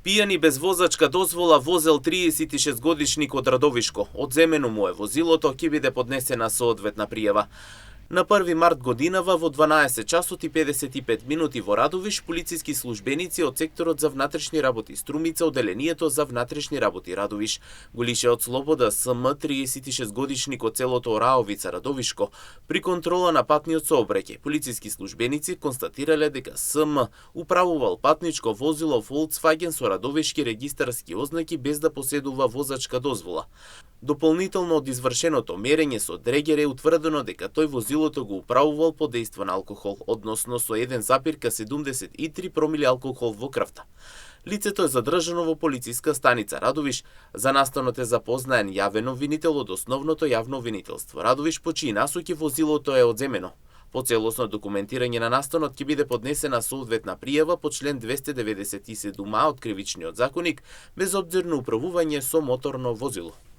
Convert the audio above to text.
Пијани без возачка дозвола возел 36-годишник од Радовишко. Одземено му е возилото, ќе биде поднесена соодветна пријава. На 1 март годинава во 12 часот и 55 минути во Радовиш полициски службеници од секторот за внатрешни работи Струмица, одделението за внатрешни работи Радовиш, го лишеа од слобода СМ 36 годишник од селото Ораовица Радовишко. При контрола на патниот сообраќај, полициски службеници констатирале дека СМ управувал патничко возило Volkswagen со радовишки регистарски ознаки без да поседува возачка дозвола. Дополнително од извршеното мерење со дрегер е утврдено дека тој возилото го управувал под дејство на алкохол, односно со 1,73 промили алкохол во крвта. Лицето е задржано во полициска станица Радовиш. За настанот е запознаен јавен обвинител од Основното јавно обвинителство Радовиш, по чии насоки возилото е одземено. По целосно документирање на настанот ќе биде поднесена соодветна пријава по член 297а од Кривичниот законник, без обзир на управување со моторно возило.